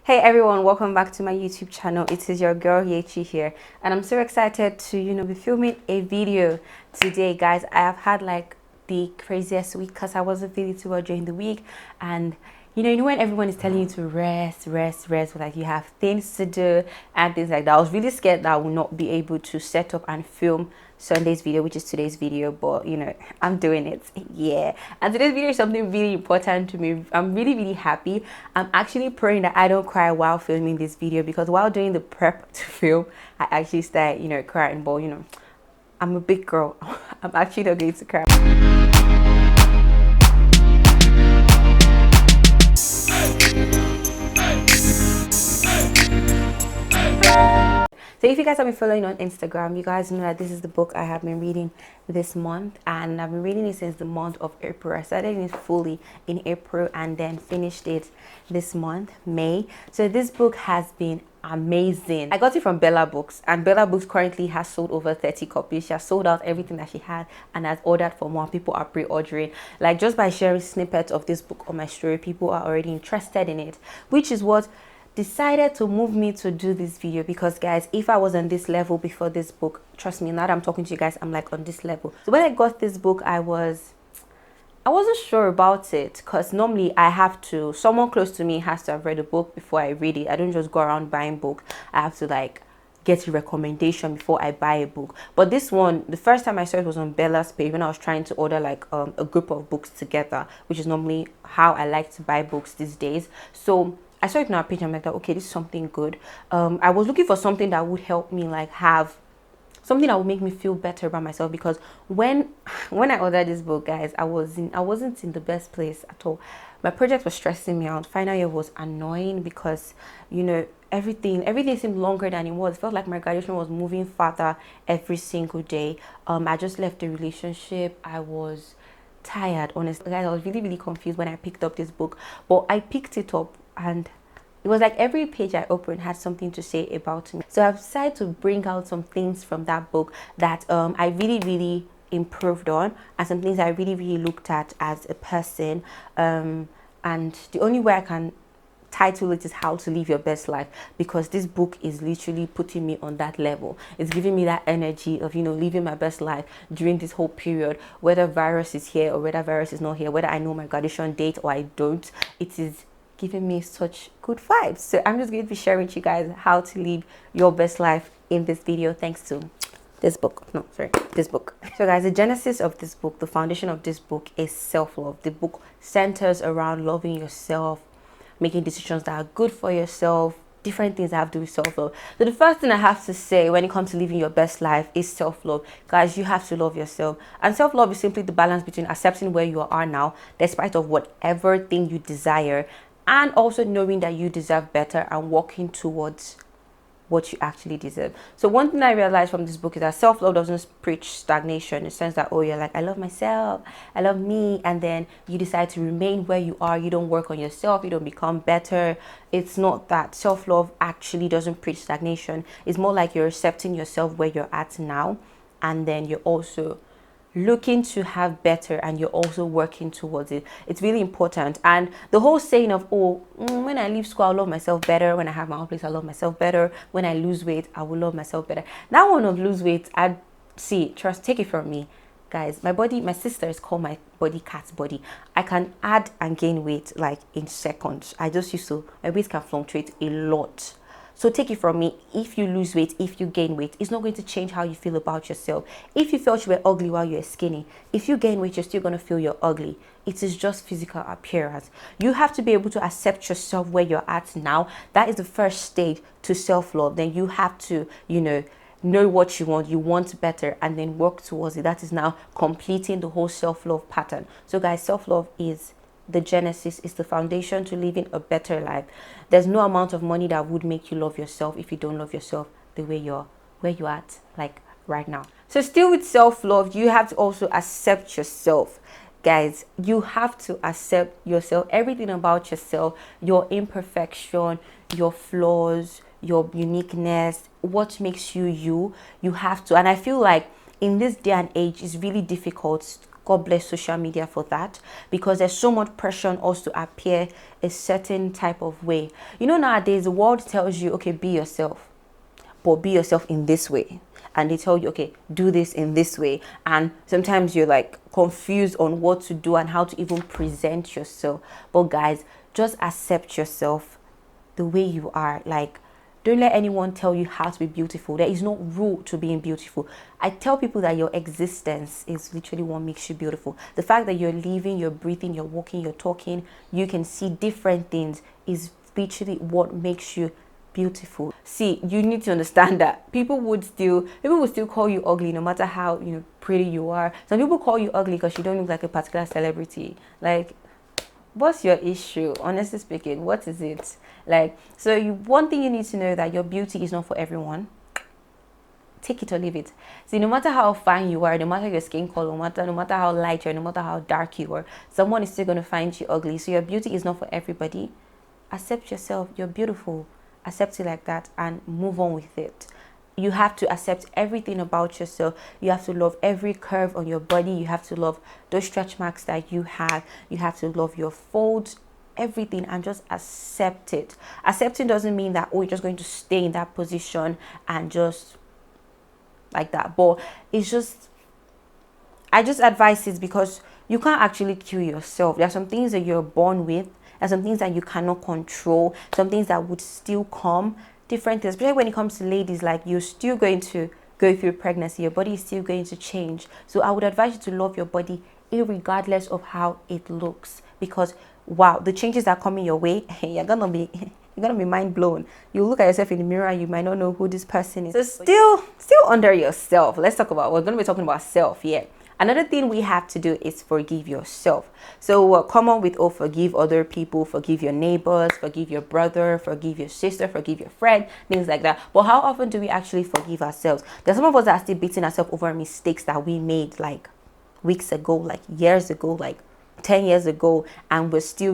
Hey everyone, welcome back to my YouTube channel. It is your girl Yechi here, and I'm so excited to be filming a video today, guys. I have had like the craziest week because I wasn't feeling too well during the week, and you know when everyone is telling you to rest, like you have things to do and things like that. I was really scared that I would not be able to set up and film Sunday's video, which is today's video, but I'm doing it. Yeah, and today's video is something really important to me. I'm really happy. I'm actually praying that I don't cry while filming this video, because while doing the prep to film, I actually started crying. But I'm a big girl. I'm actually not going to cry. So if you guys have been following on Instagram, you guys know that this is the book I have been reading this month, and I've been reading it since the month of April. I started it fully in April and then finished it this month, May. So this book has been amazing. I got it from Bella Books, and Bella Books currently has sold over 30 copies. She has sold out everything that she had and has ordered for more. People are pre-ordering. Like, just by sharing snippets of this book on my story, people are already interested in it, which is what decided to move me to do this video. Because guys, if I was on this level before this book, trust me, now that I'm talking to you guys, I'm like on this level. So when I got this book, I wasn't sure about it, because normally someone close to me has to have read a book before I read it. I don't just go around buying book. I have to like get a recommendation before I buy a book. But this one, the first time I saw it was on Bella's page when I was trying to order like a group of books together, which is normally how I like to buy books these days. So I saw it on our page. I'm like, okay, this is something good. I was looking for something that would help me like have something that would make me feel better about myself, because when I ordered this book, guys, I wasn't in the best place at all. My project was stressing me out. Final year was annoying because everything seemed longer than it was. It felt like my graduation was moving farther every single day. I just left the relationship. I was tired, honestly, guys. I was really confused when I picked up this book, but I picked it up and it was like every page I opened had something to say about me. So I've decided to bring out some things from that book that I really improved on, and some things I really looked at as a person. And the only way I can title it is How to Live Your Best Life, because this book is literally putting me on that level. It's giving me that energy of living my best life during this whole period, whether virus is here or whether virus is not here, whether I know my graduation date or I don't. It is giving me such good vibes. So I'm just going to be sharing with you guys how to live your best life in this video, thanks to this book. This book. So guys, the genesis of this book, the foundation of this book is self-love. The book centers around loving yourself, making decisions that are good for yourself, different things that have to do with self-love. So the first thing I have to say when it comes to living your best life is self-love. Guys, you have to love yourself. And self-love is simply the balance between accepting where you are now, despite of whatever thing you desire, and also knowing that you deserve better and working towards what you actually deserve. So one thing I realized from this book is that self-love doesn't preach stagnation, in the sense that, oh, you're like, I love myself, I love me, and then you decide to remain where you are. You don't work on yourself, you don't become better. It's not that. Self-love actually doesn't preach stagnation. It's more like you're accepting yourself where you're at now, and then you're also looking to have better, and you're also working towards it. It's really important. And the whole saying of, when I leave school, I'll love myself better. When I have my own place, I'll love myself better. When I lose weight, I will love myself better. That one of lose weight, take it from me, guys. My sisters call my body cat's body. I can add and gain weight like in seconds. My weight can fluctuate a lot. So take it from me, if you lose weight, if you gain weight, it's not going to change how you feel about yourself. If you felt you were ugly while you were skinny, if you gain weight, you're still going to feel you're ugly. It is just physical appearance. You have to be able to accept yourself where you're at now. That is the first stage to self-love. Then you have to, know what you want better, and then work towards it. That is now completing the whole self-love pattern. So guys, self-love is the genesis, is the foundation to living a better life. There's no amount of money that would make you love yourself if you don't love yourself the way where you're at, like right now. So still with self-love, you have to also accept yourself. Guys, you have to accept yourself, everything about yourself, your imperfection, your flaws, your uniqueness, what makes you you. You have to. And I feel like in this day and age, it's really difficult God bless social media for that, because there's so much pressure on us to appear a certain type of way. You know, nowadays the world tells you, okay, be yourself, but be yourself in this way. And they tell you, okay, do this in this way. And sometimes you're like confused on what to do and how to even present yourself. But guys, just accept yourself the way you are. Like, don't let anyone tell you how to be beautiful. There is no rule to being beautiful. I tell people that your existence is literally what makes you beautiful. The fact that you're living, you're breathing, you're walking, you're talking, you can see different things is literally what makes you beautiful. See, you need to understand that people would still call you ugly no matter how pretty you are. Some people call you ugly because you don't look like a particular celebrity. Like, what's your issue? Honestly speaking, what is it? Like, so one thing you need to know, that your beauty is not for everyone. Take it or leave it. See, no matter how fine you are, no matter your skin color, no matter how light you are, no matter how dark you are, someone is still going to find you ugly. So your beauty is not for everybody. Accept yourself. You're beautiful. Accept it like that and move on with it. You have to accept everything about yourself. You have to love every curve on your body. You have to love those stretch marks that you have. You have to love your folds, everything, and just accept it. Accepting doesn't mean that, oh, you're just going to stay in that position and just like that. But it's just, I just advise it because you can't actually kill yourself. There are some things that you're born with. There are some things that you cannot control. Some things that would still come. Different things, especially when it comes to ladies, like you're still going to go through pregnancy, your body is still going to change. So I would advise you to love your body irregardless of how it looks, because wow, the changes that are coming your way, you're gonna be mind blown. You look at yourself in the mirror, you might not know who this person is. So still under yourself. Let's talk about, we're gonna be talking about self. Another thing we have to do is forgive yourself. So come on with, oh, forgive other people, forgive your neighbors, forgive your brother, forgive your sister, forgive your friend, things like that. But how often do we actually forgive ourselves? There's some of us that are still beating ourselves over mistakes that we made like weeks ago, like years ago, like 10 years ago, and we're still,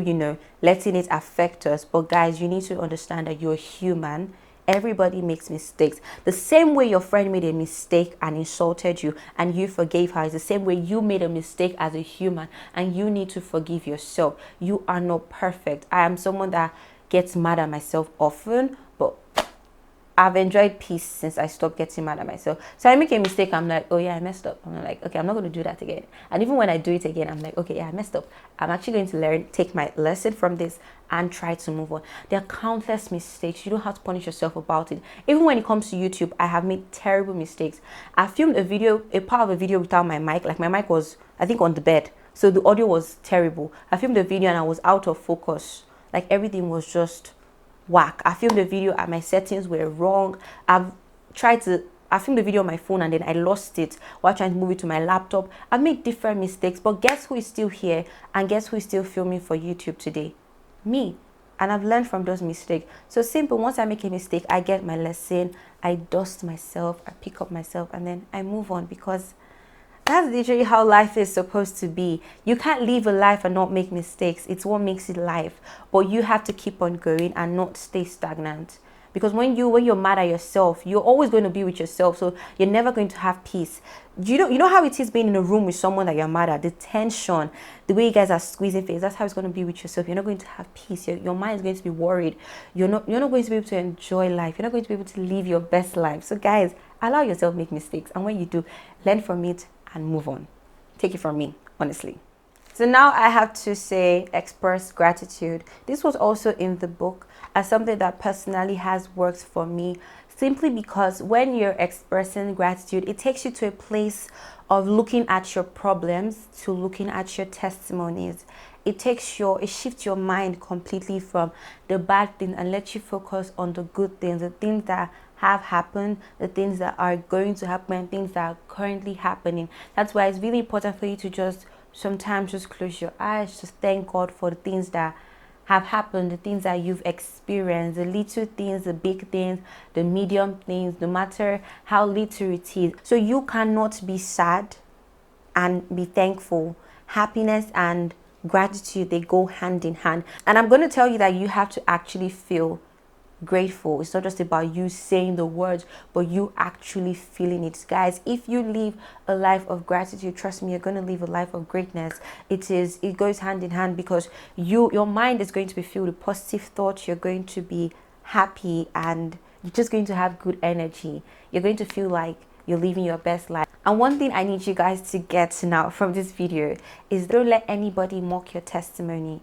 letting it affect us. But guys, you need to understand that you're human. Everybody makes mistakes. The same way your friend made a mistake and insulted you and you forgave her is the same way you made a mistake as a human, and you need to forgive yourself. You are not perfect. I am someone that gets mad at myself often, but I've enjoyed peace since I stopped getting mad at myself. So I make a mistake, I'm like, oh yeah, I messed up. I'm like, okay, I'm not going to do that again. And even when I do it again, I'm like, okay, yeah, I messed up. I'm actually going to learn, take my lesson from this and try to move on. There are countless mistakes. You don't have to punish yourself about it. Even when it comes to YouTube, I have made terrible mistakes. I filmed a part of a video without my mic. Like my mic was, I think, on the bed. So the audio was terrible. I filmed a video and I was out of focus. Like everything was just whack. I filmed the video and my settings were wrong. I filmed the video on my phone and then I lost it while trying to move it to my laptop. I've made different mistakes, but guess who is still here and guess who is still filming for YouTube today? Me. And I've learned from those mistakes. So simple. Once I make a mistake, I get my lesson, I dust myself, I pick up myself, and then I move on, because that's literally how life is supposed to be. You can't live a life and not make mistakes. It's what makes it life. But you have to keep on going and not stay stagnant. Because when you're mad at yourself, you're always going to be with yourself. So you're never going to have peace. You know how it is being in a room with someone that you're mad at? The tension, the way you guys are squeezing face, that's how it's going to be with yourself. You're not going to have peace. Your mind is going to be worried. You're not going to be able to enjoy life. You're not going to be able to live your best life. So guys, allow yourself to make mistakes. And when you do, learn from it and move on. Take it from me, honestly. So now I have to say, express gratitude. This was also in the book as something that personally has worked for me, simply because when you're expressing gratitude, it takes you to a place of looking at your problems to looking at your testimonies. It shifts your mind completely from the bad thing and lets you focus on the good things, the things that have happened, the things that are going to happen, and things that are currently happening. That's why it's really important for you to sometimes just close your eyes, just thank God for the things that have happened, the things that you've experienced, the little things, the big things, the medium things, no matter how little it is. So you cannot be sad and be thankful. Happiness and gratitude, they go hand in hand. And I'm going to tell you that you have to actually feel grateful. It's not just about you saying the words, but you actually feeling it. Guys, if you live a life of gratitude, trust me, you're going to live a life of greatness. It goes hand in hand, because your mind is going to be filled with positive thoughts. You're going to be happy, and you're just going to have good energy. You're going to feel like you're living your best life. And one thing I need you guys to get now from this video is, don't let anybody mock your testimony.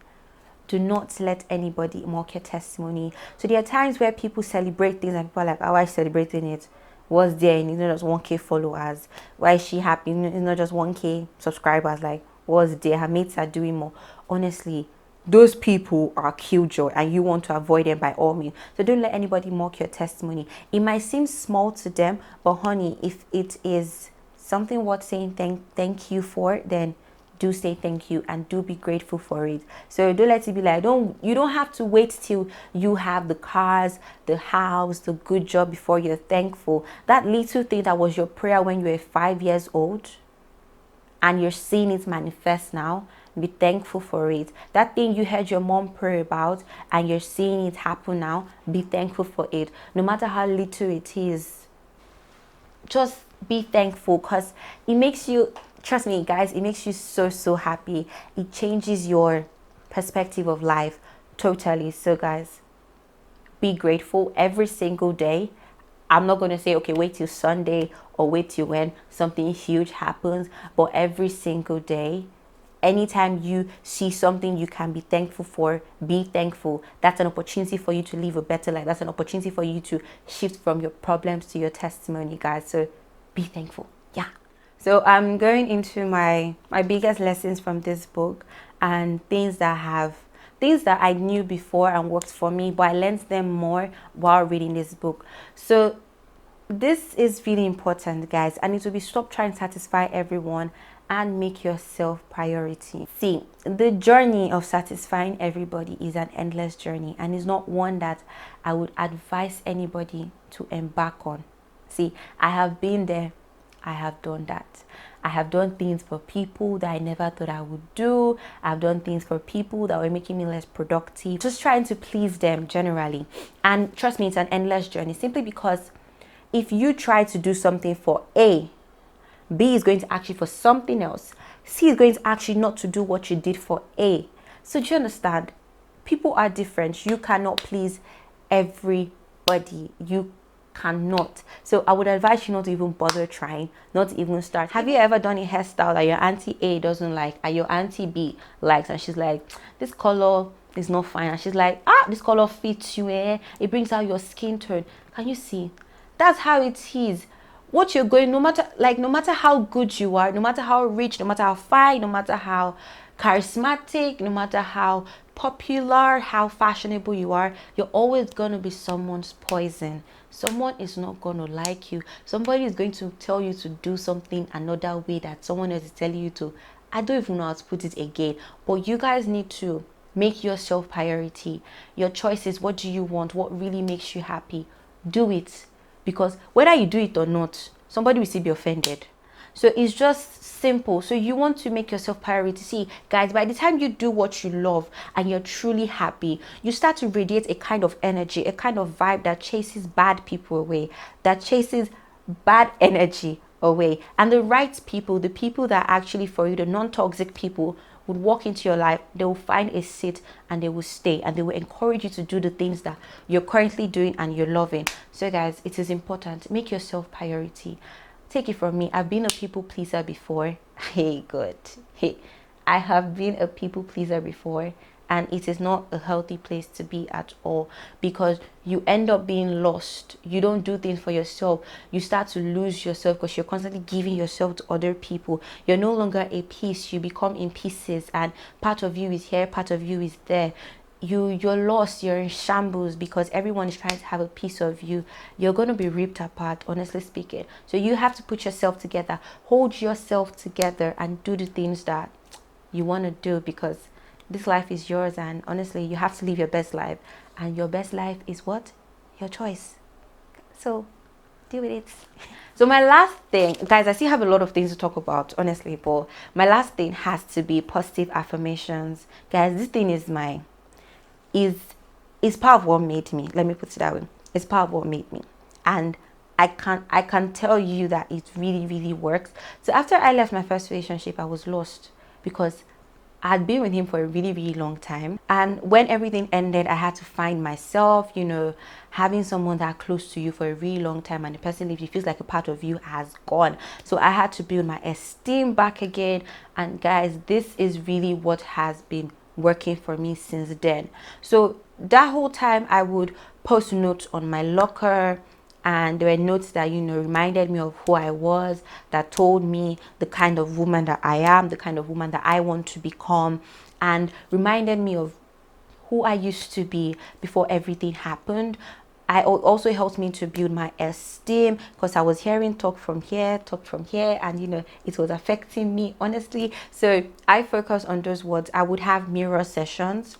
Do not let anybody mock your testimony. So there are times where people celebrate things and people are like, oh, why is she celebrating it? What's there? And it's not just 1K followers. Why is she happy? It's not just 1K subscribers. Like, what's there? Her mates are doing more. Honestly, those people are killjoy, and you want to avoid them by all means. So don't let anybody mock your testimony. It might seem small to them, but honey, if it is something worth saying thank you for, then do say thank you and do be grateful for it. So don't let it be like, you don't have to wait till you have the cars, the house, the good job before you're thankful. That little thing that was your prayer when you were 5 years old, and you're seeing it manifest now, be thankful for it. That thing you heard your mom pray about and you're seeing it happen now, be thankful for it. No matter how little it is, just be thankful, because it makes you, trust me guys, it makes you so happy. It changes your perspective of life totally. So guys, be grateful every single day. I'm not going to say, okay, wait till Sunday or wait till when something huge happens, but every single day, anytime you see something you can be thankful for, be thankful. That's an opportunity for you to live a better life. That's an opportunity for you to shift from your problems to your testimony, guys. So be thankful. Yeah. So I'm going into my biggest lessons from this book, and things that I knew before and worked for me, but I learned them more while reading this book. So this is really important, guys, and it will be, stop trying to satisfy everyone and make yourself priority. See, the journey of satisfying everybody is an endless journey, and it's not one that I would advise anybody to embark on. See, I have been there. I have done that. I have done things for people that I never thought I would do. I've done things for people that were making me less productive, just trying to please them generally. And trust me, it's an endless journey, simply because if you try to do something for A, B is going to ask you for something else. C is going to ask you not to do what you did for A. So do you understand? People are different. You cannot please everybody. You cannot. So I would advise you not to even bother trying, not to even start. Have you ever done a hairstyle that your auntie A doesn't like and your auntie B likes, and she's like, this color is not fine, and she's like, this color fits you, it brings out your skin tone. Can you see? That's how it is. What you're going, no matter how good you are, no matter how rich, no matter how fine, no matter how charismatic, no matter how popular, how fashionable you are, you're always going to be someone's poison. Someone is not going to like you. Somebody is going to tell you to do something another way that someone else is telling you to. I don't even know how to put it again, but you guys need to make yourself priority. Your choices, what do you want? What really makes you happy? Do it. Because whether you do it or not, somebody will still be offended. So it's just simple. So you want to make yourself priority. See, guys, by the time you do what you love and you're truly happy, you start to radiate a kind of energy, a kind of vibe that chases bad people away, that chases bad energy away. And the right people, the people that are actually for you, the non-toxic people, would walk into your life. They will find a seat and they will stay, and they will encourage you to do the things that you're currently doing and you're loving. So guys, it is important. Make yourself priority. Take it from me, I've been a people pleaser before. Hey, good. Hey, I have been a people pleaser before, and it is not a healthy place to be at all, because you end up being lost. You don't do things for yourself. You start to lose yourself because you're constantly giving yourself to other people. You're no longer a piece. You become in pieces, and part of you is here, part of you is there. You're lost. You're in shambles because everyone is trying to have a piece of you. You're going to be ripped apart, honestly speaking. So you have to put yourself together, hold yourself together, and do the things that you want to do, because this life is yours, and honestly, you have to live your best life, and your best life is what? Your choice. So deal with it. So my last thing, guys, I still have a lot of things to talk about, honestly, but my last thing has to be positive affirmations. Guys, this thing is it's part of what made me. Let me put it that way. It's part of what made me. And I can tell you that it really, really works. So after I left my first relationship, I was lost because I had been with him for a really, really long time. And when everything ended, I had to find myself, you know, having someone that close to you for a really long time, and the person leaves, it feels like a part of you has gone. So I had to build my esteem back again. And guys, this is really what has been working for me since then. So that whole time I would post notes on my locker, and there were notes that, you know, reminded me of who I was, that told me the kind of woman that I am, the kind of woman that I want to become, and reminded me of who I used to be before everything happened. I also helped me to build my esteem because I was hearing talk from here, and, you know, it was affecting me, honestly. So I focus on those words. I would have mirror sessions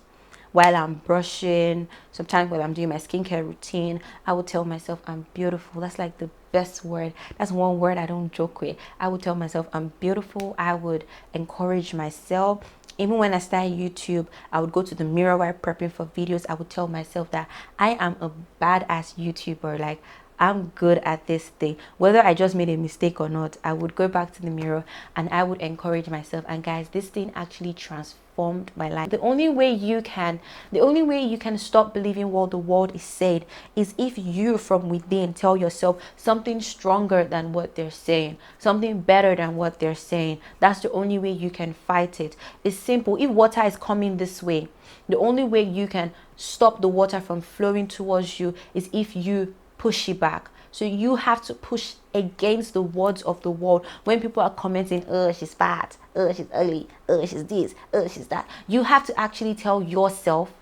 while I'm brushing, sometimes while I'm doing my skincare routine. I would tell myself I'm beautiful. That's like the best word. That's one word I don't joke with. I would tell myself I'm beautiful. I would encourage myself. Even when I started YouTube, I would go to the mirror while prepping for videos. I would tell myself that I am a badass YouTuber. Like, I'm good at this thing. Whether I just made a mistake or not, I would go back to the mirror and I would encourage myself. And guys, this thing actually transformed my life. The only way you can stop believing what the world is saying is if you from within tell yourself something stronger than what they're saying, something better than what they're saying. That's the only way you can fight it. It's simple. If water is coming this way, the only way you can stop the water from flowing towards you is if you push it back. So you have to push against the words of the world. When people are commenting, oh, she's fat, oh, she's ugly, oh, she's this, oh, she's that, you have to actually tell yourself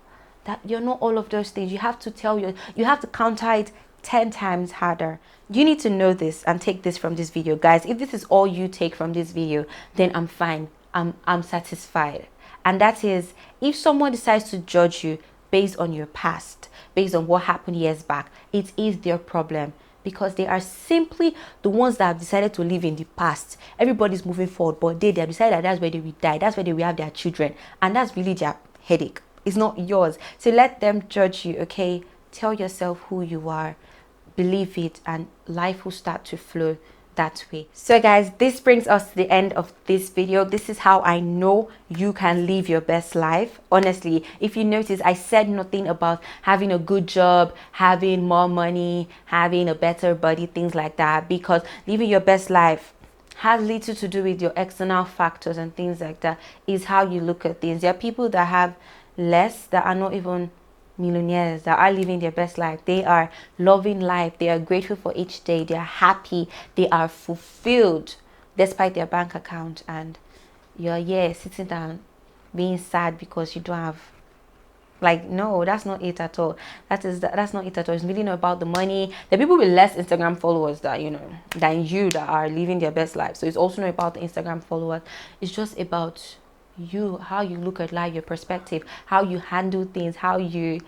that you're not all of those things. You have to you have to counter it 10 times harder. You need to know this and take this from this video, guys. If this is all you take from this video, then I'm fine. I'm satisfied. And that is, if someone decides to judge you based on your past, based on what happened years back, it is their problem, because they are simply the ones that have decided to live in the past. Everybody's moving forward, but they have decided that that's where they will die, that's where they will have their children, and that's really their headache. It's not yours. So let them judge you, okay? Tell yourself who you are, believe it, and life will start to flow that way. So guys, this brings us to the end of this video. This is how I know you can live your best life. Honestly, if you notice, I said nothing about having a good job, having more money, having a better body, things like that, because living your best life has little to do with your external factors and things like that. Is how you look at things. There are people that have less, that are not even millionaires, that are living their best life. They are loving life. They are grateful for each day. They are happy. They are fulfilled despite their bank account. And you're sitting down being sad because you don't have, like, no, that's not it at all. That's not it at all. It's really not about the money. The people with less Instagram followers that, you know, than you, that are living their best life. So it's also not about the Instagram followers. It's just about you, how you look at life, your perspective, how you handle things, how you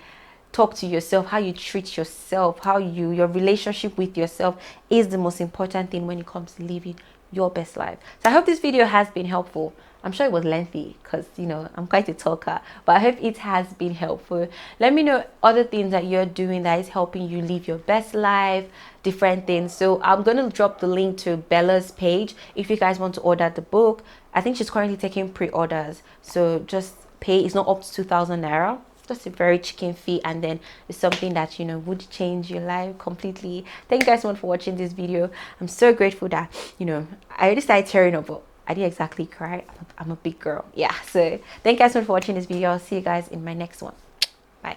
talk to yourself, how you treat yourself, your relationship with yourself is the most important thing when it comes to living your best life. So I hope this video has been helpful. I'm sure it was lengthy because, you know, I'm quite a talker, but I hope it has been helpful. Let me know other things that you're doing that is helping you live your best life, different things. So I'm going to drop the link to Bella's page if you guys want to order the book. I think she's currently taking pre-orders, so just pay. It's not up to 2,000 naira, just a very chicken fee, and then it's something that, you know, would change your life completely. Thank you guys so much for watching this video. I'm so grateful that, you know, I already started tearing up, but I didn't exactly cry. I'm a big girl. Yeah, so thank you guys so much for watching this video. I'll see you guys in my next one. Bye.